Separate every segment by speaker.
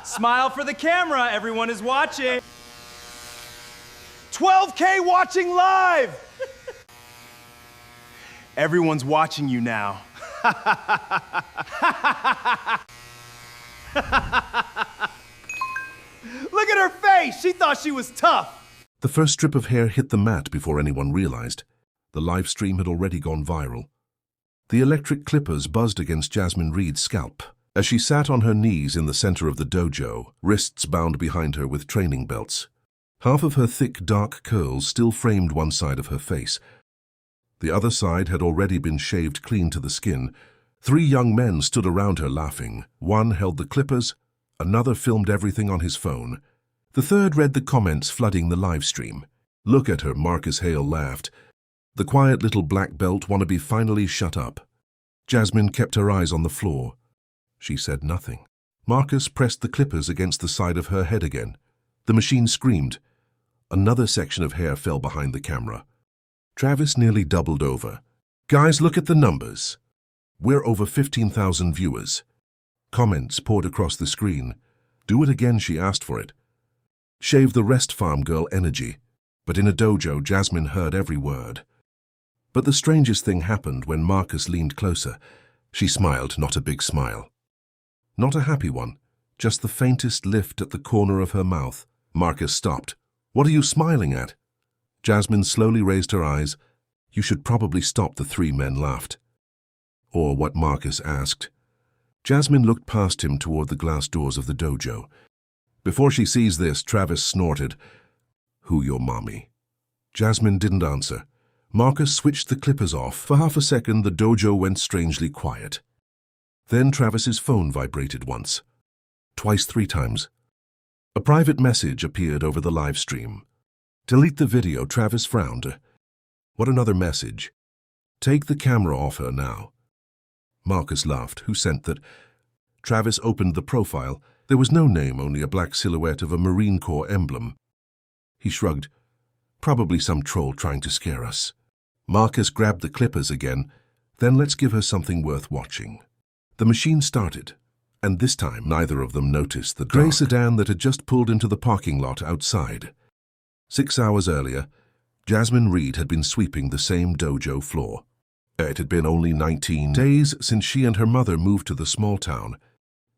Speaker 1: Smile for the camera, everyone is watching. 12K watching live! Everyone's watching you now. Look at her face! She thought she was tough!
Speaker 2: The first strip of hair hit the mat before anyone realized. The live stream had already gone viral. The electric clippers buzzed against Jasmine Reed's scalp as she sat on her knees in the center of the dojo, wrists bound behind her with training belts. Half of her thick, dark curls still framed one side of her face. The other side had already been shaved clean to the skin. 3 young men stood around her laughing. One held the clippers, another filmed everything on his phone. The third read the comments flooding the live stream. "Look at her," Marcus Hale laughed. "The quiet little black belt wannabe finally shut up." Jasmine kept her eyes on the floor. She said nothing. Marcus pressed the clippers against the side of her head again. The machine screamed. Another section of hair fell behind the camera. Travis nearly doubled over. "Guys, look at the numbers. We're over 15,000 viewers." Comments poured across the screen. "Do it again," she asked for it. "Shave the rest, farm girl energy." But in a dojo, Jasmine heard every word. But the strangest thing happened when Marcus leaned closer. She smiled, not a big smile. Not a happy one, just the faintest lift at the corner of her mouth. Marcus stopped. "What are you smiling at?" Jasmine slowly raised her eyes. "You should probably stop," the 3 men laughed. Or what Marcus asked. Jasmine looked past him toward the glass doors of the dojo. "Before she sees this," Travis snorted. "Who your mommy?" Jasmine didn't answer. Marcus switched the clippers off. For half a second, the dojo went strangely quiet. Then Travis's phone vibrated once. Twice, 3 times. A private message appeared over the live stream. "Delete the video," Travis frowned. "What another message?" "Take the camera off her now." Marcus laughed. "Who sent that?" Travis opened the profile. There was no name, only a black silhouette of a Marine Corps emblem. He shrugged. "Probably some troll trying to scare us." Marcus grabbed the clippers again. "Then let's give her something worth watching." The machine started, and this time neither of them noticed the gray sedan that had just pulled into the parking lot outside. 6 hours earlier, Jasmine Reed had been sweeping the same dojo floor. It had been only 19 days since she and her mother moved to the small town.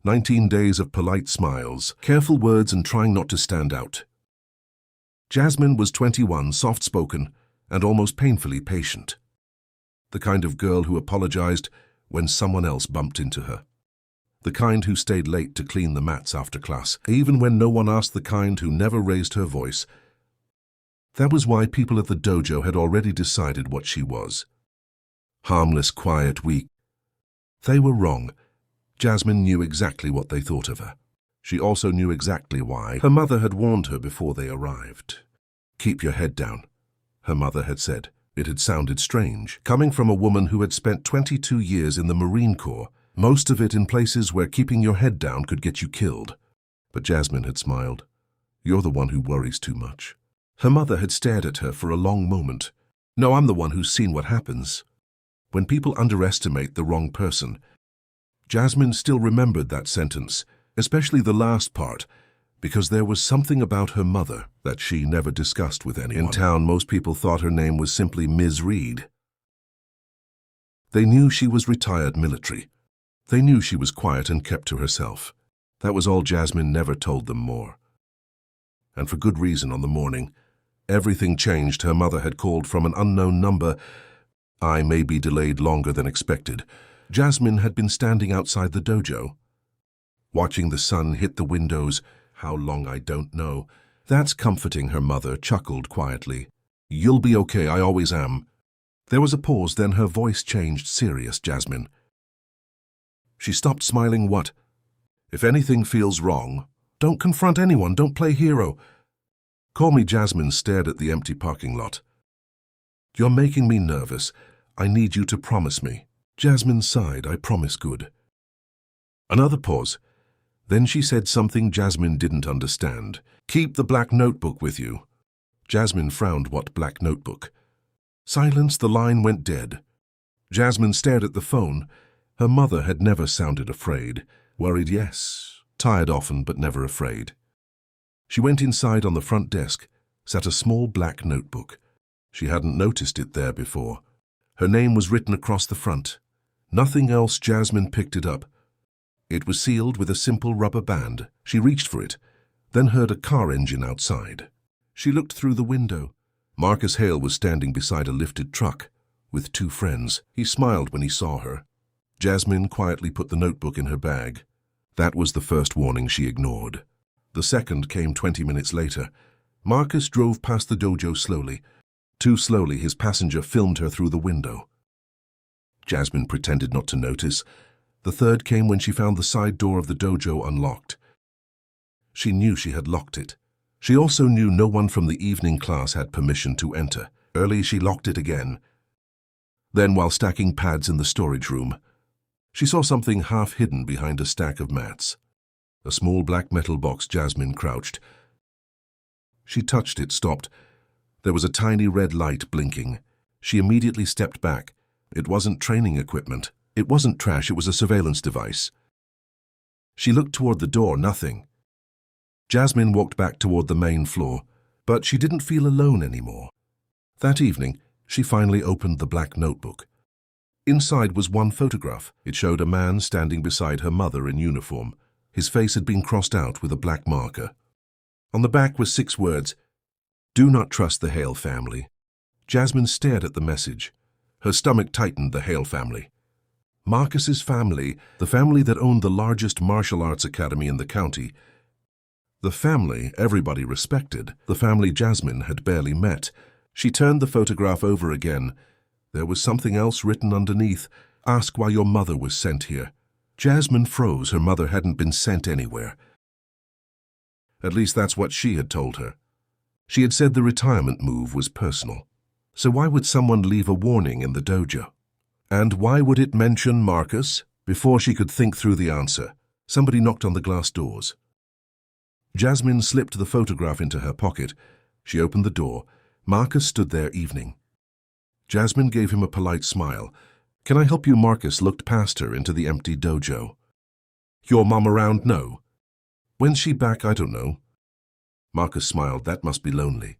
Speaker 2: 19 days of polite smiles, careful words, and trying not to stand out. Jasmine was 21, soft-spoken, and almost painfully patient. The kind of girl who apologized when someone else bumped into her. The kind who stayed late to clean the mats after class, even when no one asked. The kind who never raised her voice. That was why people at the dojo had already decided what she was. Harmless, quiet, weak. They were wrong. Jasmine knew exactly what they thought of her. She also knew exactly why. Her mother had warned her before they arrived. "Keep your head down," her mother had said. It had sounded strange, coming from a woman who had spent 22 years in the Marine Corps, most of it in places where keeping your head down could get you killed. But Jasmine had smiled. "You're the one who worries too much." Her mother had stared at her for a long moment. "No, I'm the one who's seen what happens when people underestimate the wrong person." Jasmine still remembered that sentence, especially the last part, because there was something about her mother that she never discussed with anyone. In town, most people thought her name was simply Ms. Reed. They knew she was retired military. They knew she was quiet and kept to herself. That was all. Jasmine never told them more. And for good reason. On the morning everything changed, her mother had called from an unknown number. "I may be delayed longer than expected." Jasmine had been standing outside the dojo, watching the sun hit the windows. "How long, I don't know." "That's comforting," her mother chuckled quietly. "You'll be okay, I always am." There was a pause, then her voice changed. "Serious, Jasmine." She stopped smiling. "What?" "If anything feels wrong, don't confront anyone, don't play hero. Call me." Jasmine stared at the empty parking lot. "You're making me nervous. I need you to promise me." Jasmine sighed. "I promise, good." Another pause. Then she said something Jasmine didn't understand. "Keep the black notebook with you." Jasmine frowned. "What black notebook?" Silence. The line went dead. Jasmine stared at the phone. Her mother had never sounded afraid. Worried, yes. Tired often, but never afraid. She went inside. On the front desk sat a small black notebook. She hadn't noticed it there before. Her name was written across the front. Nothing else. Jasmine picked it up. It was sealed with a simple rubber band. She reached for it, then heard a car engine outside. She looked through the window. Marcus Hale was standing beside a lifted truck with two friends. He smiled when he saw her. Jasmine quietly put the notebook in her bag. That was the first warning she ignored. The second came 20 minutes later. Marcus drove past the dojo slowly. Too slowly, his passenger filmed her through the window. Jasmine pretended not to notice. The third came when she found the side door of the dojo unlocked. She knew she had locked it. She also knew no one from the evening class had permission to enter. Early, she locked it again. Then, while stacking pads in the storage room, she saw something half hidden behind a stack of mats. A small black metal box. Jasmine crouched. She touched it, stopped. There was a tiny red light blinking. She immediately stepped back. It wasn't training equipment. It wasn't trash. It was a surveillance device. She looked toward the door. Nothing. Jasmine walked back toward the main floor, but she didn't feel alone anymore. That evening, she finally opened the black notebook. Inside was one photograph. It showed a man standing beside her mother in uniform. His face had been crossed out with a black marker. On the back were 6 words: "Do not trust the Hale family." Jasmine stared at the message. Her stomach tightened. The Hale family. Marcus's family, the family that owned the largest martial arts academy in the county. The family everybody respected, the family Jasmine had barely met. She turned the photograph over again. There was something else written underneath. "Ask why your mother was sent here." Jasmine froze. Her mother hadn't been sent anywhere. At least that's what she had told her. She had said the retirement move was personal. So why would someone leave a warning in the dojo? And why would it mention Marcus? Before she could think through the answer, somebody knocked on the glass doors. Jasmine slipped the photograph into her pocket. She opened the door. Marcus stood there. "Evening." Jasmine gave him a polite smile. "Can I help you?" Marcus looked past her into the empty dojo. "Your mom around?" "No." "When's she back?" "I don't know." Marcus smiled. "That must be lonely."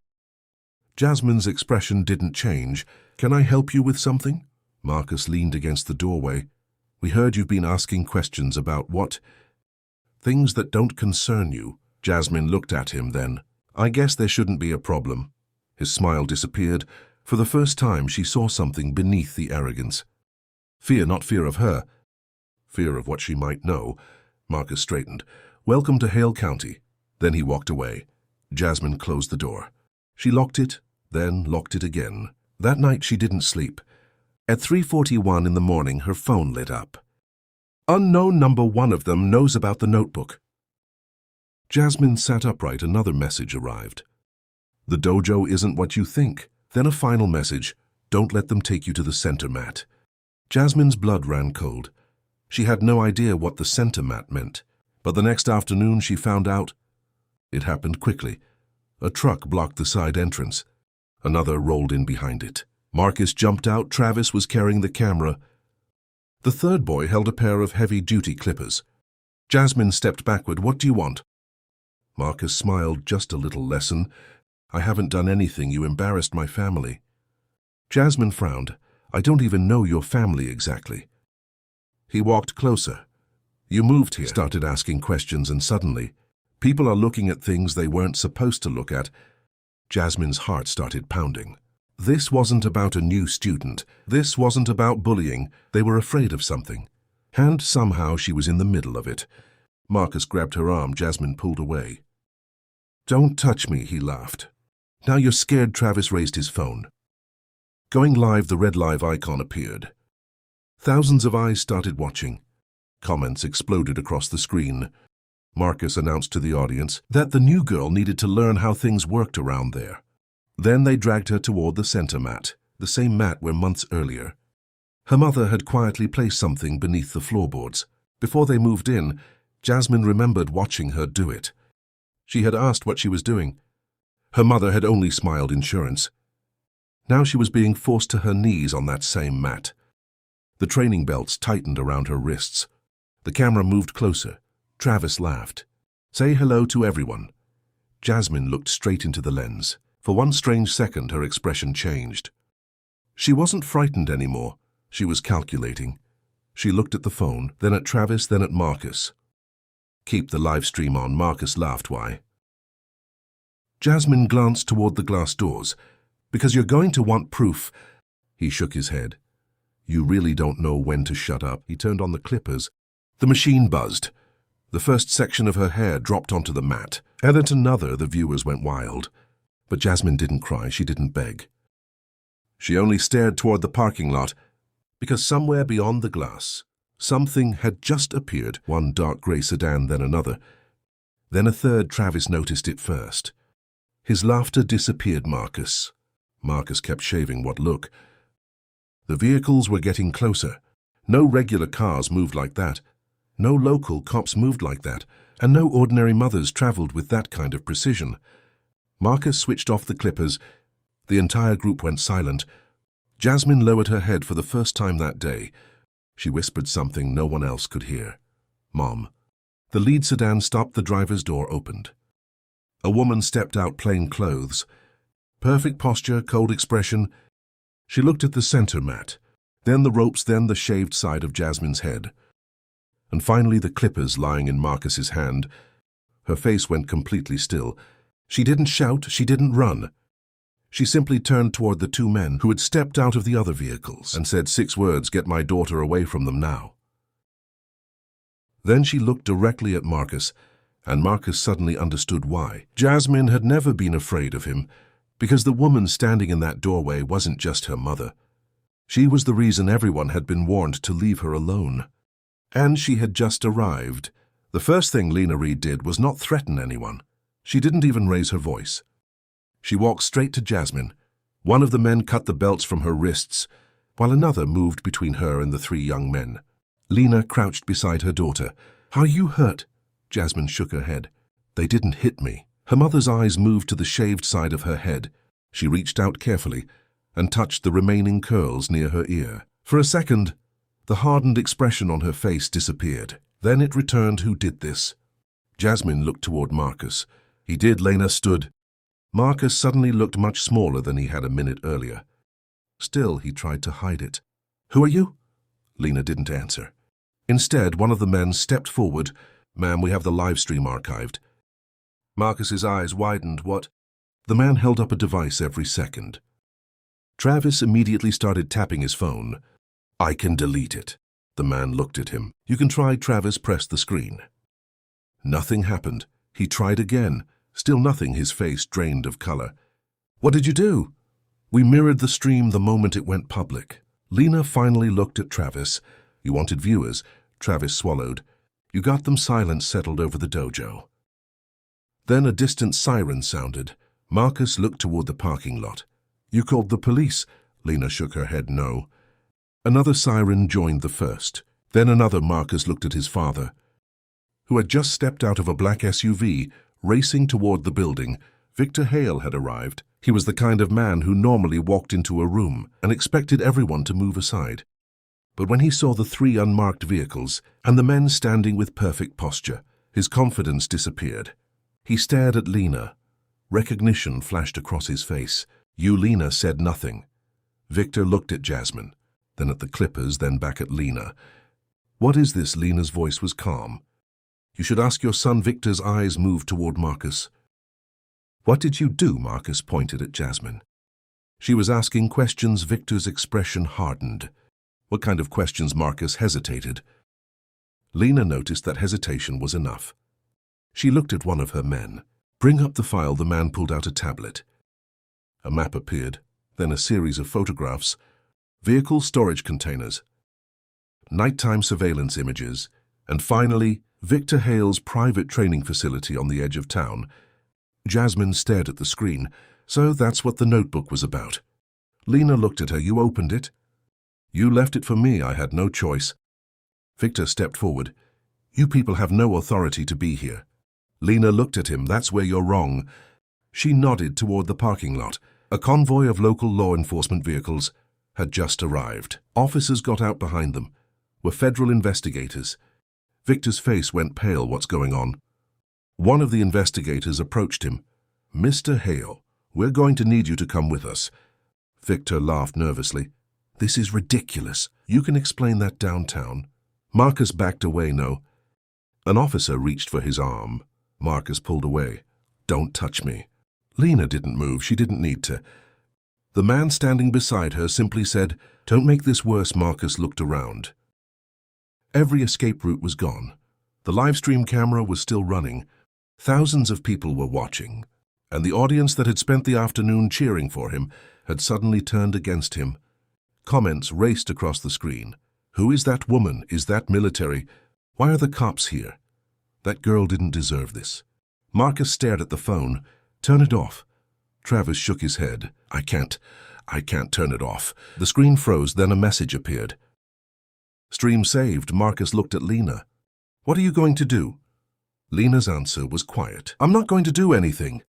Speaker 2: Jasmine's expression didn't change. "Can I help you with something?" Marcus leaned against the doorway. "We heard you've been asking questions about what? Things that don't concern you." Jasmine looked at him then. "I guess there shouldn't be a problem." His smile disappeared. For the first time, she saw something beneath the arrogance. Fear, not fear of her. Fear of what she might know. Marcus straightened. "Welcome to Hale County." Then he walked away. Jasmine closed the door. She locked it, then locked it again. That night she didn't sleep. At 3:41 in the morning, her phone lit up. Unknown number. One of them knows about the notebook. Jasmine sat upright. Another message arrived. "The dojo isn't what you think." Then a final message: "Don't let them take you to the center mat." Jasmine's blood ran cold. She had no idea what the center mat meant, but the next afternoon she found out. It happened quickly. A truck blocked the side entrance. Another rolled in behind it. Marcus jumped out. Travis was carrying the camera. The third boy held a pair of heavy-duty clippers. Jasmine stepped backward. "What do you want?" Marcus smiled. "Just a little lesson. I haven't done anything. You embarrassed my family." Jasmine frowned. "I don't even know your family exactly." He walked closer. "You moved here," started asking questions, and suddenly, people are looking at things they weren't supposed to look at. Jasmine's heart started pounding. This wasn't about a new student. This wasn't about bullying. They were afraid of something. And somehow she was in the middle of it. Marcus grabbed her arm. Jasmine pulled away. "Don't touch me," he laughed. "Now you're scared." Travis raised his phone. Going live, the red live icon appeared. Thousands of eyes started watching. Comments exploded across the screen. Marcus announced to the audience that the new girl needed to learn how things worked around there. Then they dragged her toward the center mat, the same mat where months earlier her mother had quietly placed something beneath the floorboards. Before they moved in, Jasmine remembered watching her do it. She had asked what she was doing. Her mother had only smiled assurance. Now she was being forced to her knees on that same mat. The training belts tightened around her wrists. The camera moved closer. Travis laughed. "Say hello to everyone." Jasmine looked straight into the lens. For one strange second, her expression changed. She wasn't frightened anymore. She was calculating. She looked at the phone, then at Travis, then at Marcus. "Keep the live stream on," Marcus laughed. "Why?" Jasmine glanced toward the glass doors. "Because you're going to want proof." He shook his head. "You really don't know when to shut up." He turned on the clippers. The machine buzzed. The first section of her hair dropped onto the mat, and at another the viewers went wild. But Jasmine didn't cry, she didn't beg. She only stared toward the parking lot, because somewhere beyond the glass, something had just appeared, one dark grey sedan, then another. Then a third. Travis noticed it first. His laughter disappeared. Marcus kept shaving. What look? The vehicles were getting closer. No regular cars moved like that. No local cops moved like that. And no ordinary mothers traveled with that kind of precision. Marcus switched off the clippers. The entire group went silent. Jasmine lowered her head for the first time that day. She whispered something no one else could hear. "Mom." The lead sedan stopped. The driver's door opened. A woman stepped out, plain clothes. Perfect posture, cold expression. She looked at the center mat, then the ropes, then the shaved side of Jasmine's head. And finally the clippers lying in Marcus's hand. Her face went completely still. She didn't shout, she didn't run. She simply turned toward the two men who had stepped out of the other vehicles and said 6 words, "Get my daughter away from them now." Then she looked directly at Marcus, and Marcus suddenly understood why. Jasmine had never been afraid of him, because the woman standing in that doorway wasn't just her mother. She was the reason everyone had been warned to leave her alone. And she had just arrived. The first thing Lena Reed did was not threaten anyone. She didn't even raise her voice. She walked straight to Jasmine. One of the men cut the belts from her wrists, while another moved between her and the 3 young men. Lena crouched beside her daughter. "Are you hurt?" Jasmine shook her head. "They didn't hit me." Her mother's eyes moved to the shaved side of her head. She reached out carefully and touched the remaining curls near her ear. For a second, the hardened expression on her face disappeared. Then it returned. "Who did this?" Jasmine looked toward Marcus. "He did." Lena stood. Marcus suddenly looked much smaller than he had a minute earlier. Still, he tried to hide it. "Who are you?" Lena didn't answer. Instead, one of the men stepped forward. "Ma'am, we have the live stream archived." Marcus's eyes widened. "What?" The man held up a device every second. Travis immediately started tapping his phone. "I can delete it." The man looked at him. "You can try." Travis pressed the screen. Nothing happened. He tried again. Still nothing. His face drained of color. "What did you do?" "We mirrored the stream the moment it went public." Lena finally looked at Travis. "You wanted viewers." Travis swallowed. "You got them." Silence settled over the dojo. Then a distant siren sounded. Marcus looked toward the parking lot. "You called the police?" Lena shook her head. "No." Another siren joined the first. Then another. Marcus looked at his father, who had just stepped out of a black SUV, racing toward the building. Victor Hale had arrived. He was the kind of man who normally walked into a room and expected everyone to move aside. But when he saw the 3 unmarked vehicles and the men standing with perfect posture, his confidence disappeared. He stared at Lena. Recognition flashed across his face. "You." Lena said nothing. Victor looked at Jasmine, then at the clippers, then back at Lena. "What is this?" Lena's voice was calm. "You should ask your son." Victor's eyes moved toward Marcus. "What did you do?" Marcus pointed at Jasmine. She was asking questions. Victor's expression hardened. "What kind of questions?" Marcus hesitated. Lena noticed that hesitation was enough. She looked at one of her men. "Bring up the file." The man pulled out a tablet. A map appeared, then a series of photographs, vehicle storage containers, nighttime surveillance images, and finally, Victor Hale's private training facility on the edge of town. Jasmine stared at the screen. "So that's what the notebook was about." Lena looked at her. "You opened it?" "You left it for me. I had no choice." Victor stepped forward. "You people have no authority to be here." Lena looked at him. "That's where you're wrong." She nodded toward the parking lot. A convoy of local law enforcement vehicles had just arrived. Officers got out behind them. Were federal investigators. Victor's face went pale. What's going on? One of the investigators approached him. Mr. Hale, we're going to need you to come with us. Victor laughed nervously. This is ridiculous. You can explain that downtown. Marcus backed away. No. An officer reached for his arm. Marcus pulled away. Don't touch me. Lena didn't move. She didn't need to. The man standing beside her simply said, Don't make this worse. Marcus looked around. Every escape route was gone. The livestream camera was still running. Thousands of people were watching, and the audience that had spent the afternoon cheering for him had suddenly turned against him. Comments raced across the screen. Who is that woman? Is that military? Why are the cops here? That girl didn't deserve this. Marcus stared at the phone. Turn it off. Travis shook his head. I can't turn it off. The screen froze, then a message appeared. Stream saved. Marcus looked at Lena. What are you going to do? Lena's answer was quiet. I'm not going to do anything.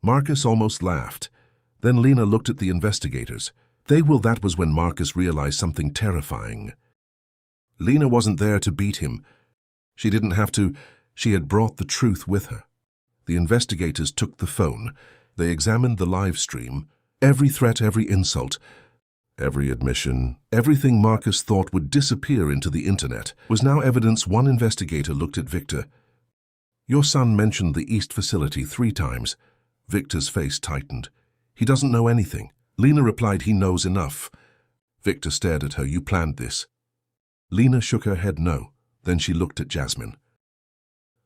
Speaker 2: Marcus almost laughed. Then Lena looked at the investigators. That was when Marcus realized something terrifying. Lena wasn't there to beat him. She didn't have to. She had brought the truth with her. The investigators took the phone. They examined the live stream. Every threat, every insult, every admission, everything Marcus thought would disappear into the internet was now evidence. One investigator looked at Victor. Your son mentioned the East facility 3 times. Victor's face tightened. He doesn't know anything. Lena replied, he knows enough. Victor stared at her. You planned this. Lena shook her head no. Then she looked at Jasmine.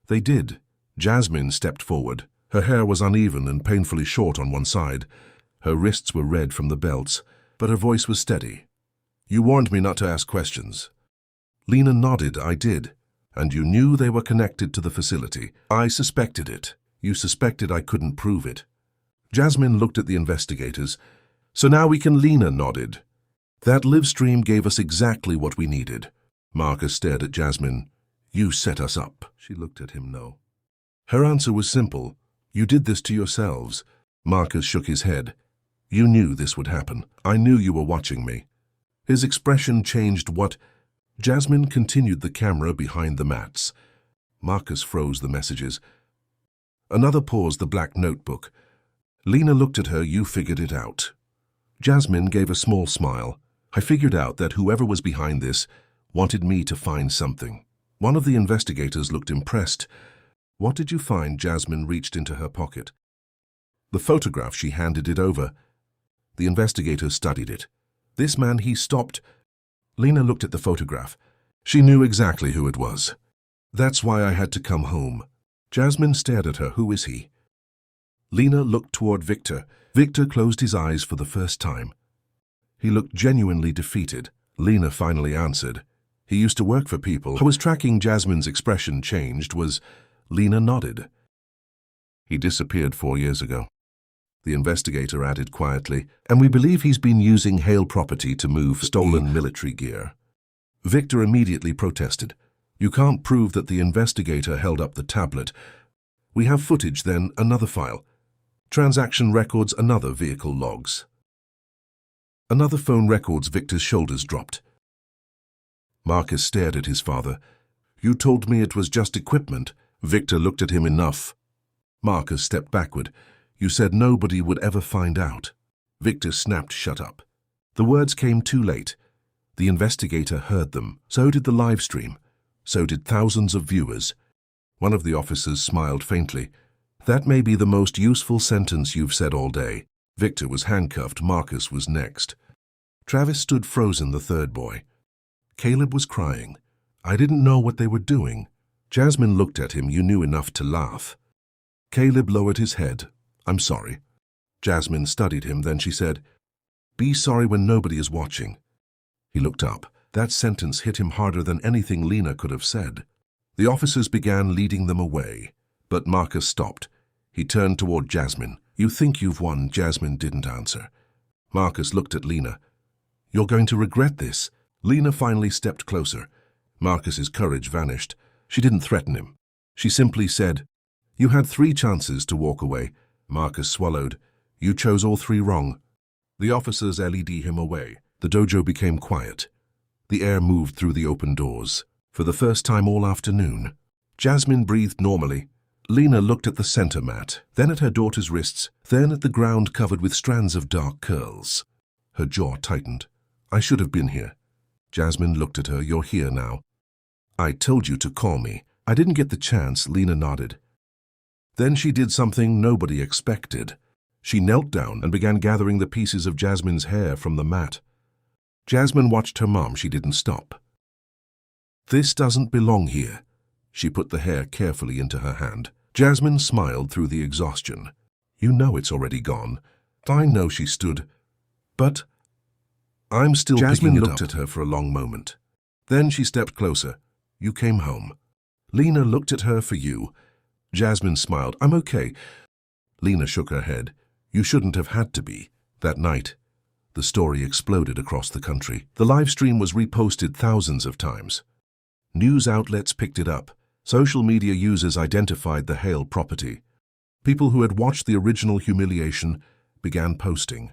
Speaker 2: They did. Jasmine stepped forward. Her hair was uneven and painfully short on one side. Her wrists were red from the belts, but her voice was steady. You warned me not to ask questions. Lena nodded. I did. And you knew they were connected to the facility. I suspected it. You suspected I couldn't prove it. Jasmine looked at the investigators. So now we can. Lena nodded. That live stream gave us exactly what we needed. Marcus stared at Jasmine. You set us up. She looked at him. No. Her answer was simple. You did this to yourselves. Marcus shook his head. You knew this would happen. I knew you were watching me. His expression changed. What? Jasmine continued the camera behind the mats. Marcus froze the messages. Another pause. The black notebook. Lena looked at her. You figured it out. Jasmine gave a small smile. I figured out that whoever was behind this wanted me to find something. One of the investigators looked impressed. What did you find? Jasmine reached into her pocket. The photograph. She handed it over. The investigator studied it. This man, he stopped. Lena looked at the photograph. She knew exactly who it was. That's why I had to come home. Jasmine stared at her. Who is he? Lena looked toward Victor. Victor closed his eyes for the first time. He looked genuinely defeated. Lena finally answered. He used to work for people. I was tracking. Jasmine's expression changed. Lena nodded. He disappeared 4 years ago. The investigator added quietly, and we believe he's been using Hale property to move stolen military gear. Victor immediately protested. You can't prove that the investigator held up the tablet. We have footage, then another file. Transaction records, another vehicle logs. Another phone records. Victor's shoulders dropped. Marcus stared at his father. You told me it was just equipment. Victor looked at him. Enough. Marcus stepped backward. You said nobody would ever find out. Victor snapped. Shut up. The words came too late. The investigator heard them. So did the live stream. So did thousands of viewers. One of the officers smiled faintly. That may be the most useful sentence you've said all day. Victor was handcuffed. Marcus was next. Travis stood frozen. The third boy. Caleb was crying. I didn't know what they were doing. Jasmine looked at him. You knew enough to laugh. Caleb lowered his head. I'm sorry. Jasmine studied him. Then she said, Be sorry when nobody is watching. He looked up. That sentence hit him harder than anything Lena could have said. The officers began leading them away, but Marcus stopped. He turned toward Jasmine. You think you've won? Jasmine didn't answer. Marcus looked at Lena. You're going to regret this. Lena finally stepped closer. Marcus's courage vanished. She didn't threaten him. She simply said, You had 3 chances to walk away. Marcus swallowed. You chose all 3 wrong. The officers led him away. The dojo became quiet. The air moved through the open doors. For the first time all afternoon. Jasmine breathed normally. Lena looked at the center mat, then at her daughter's wrists, then at the ground covered with strands of dark curls. Her jaw tightened. I should have been here. Jasmine looked at her. You're here now. I told you to call me. I didn't get the chance, Lena nodded. Then she did something nobody expected. She knelt down and began gathering the pieces of Jasmine's hair from the mat. Jasmine watched her mom. She didn't stop. This doesn't belong here. She put the hair carefully into her hand. Jasmine smiled through the exhaustion. You know it's already gone. I know, she stood. But I'm still picking it up. Jasmine looked at her for a long moment. Then she stepped closer. You came home. Lena looked at her. For you. Jasmine smiled. I'm okay. Lena shook her head. You shouldn't have had to be. That night, the story exploded across the country. The live stream was reposted thousands of times. News outlets picked it up. Social media users identified the Hale property. People who had watched the original Humiliation began posting.